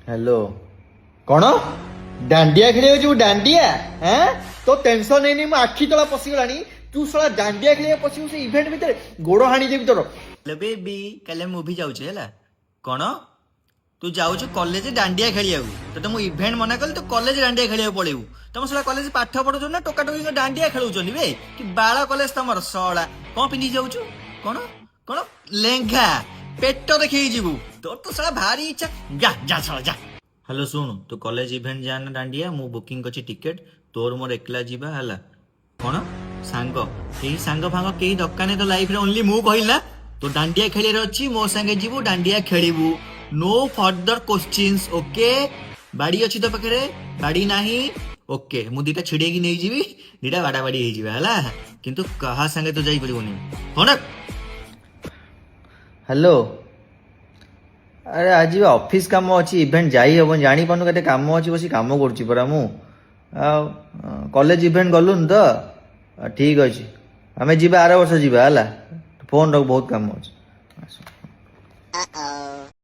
hello कौन डांडिया खेल डांडिया हैं तो टेंशन नहीं मो आखि तला पशिगला तू साला डांडिया खेल पशिगु से इवेंट भितर गोड़ हाणी देबी तोर हेलो बेबी काले मुवी जाऊँ है कौन तू जाऊँ कॉलेज डांडिया खेलिया तो मुझे इवेंट मना कल तो कॉलेज डांडिया खेलिया पड़ेबू तुम सला कॉलेज पाठ पढ़ुच ना टोका टोकी डांडिया खेलुचन बे कि बाला कॉलेज तुम सड़ा कौन पिंधि जाऊँ कौन कौन लेंघा पेट देखी जीवु तोर तो सला भारी इच्छा जा जा सला जा हेलो सुन तू कॉलेज इवेंट जाना डांडिया मु बुकिंग करछि टिकेट तोर मोर एकला जीवा हला कौन सांग केही सांग फांग केही दरकार नहीं तो लाइफ रे ओनली मु कहला तो डांडिया खेलियर अछि मो संगे जीवु डांडिया खेलिबु नो फर्दर क्वेश्चंस ओके बाड़ी अछि तो पाखरे बाड़ी नाही ओके मु दीटा छिड़े की नहीं जीवी दीटा बाड़ा बाड़ी हे जीवा हला किंतु कहा संगे तो जाई परिबोनी कौन हेलो अरे आज ऑफिस काम अच्छी इवेंट जाई हम जानी पानु केते काम अच्छी बसी काम करुची परा मु कॉलेज इवेंट गलुन तो ठीक अच्छे आम जी आर वर्ष जा फोन रख बहुत काम अच्छे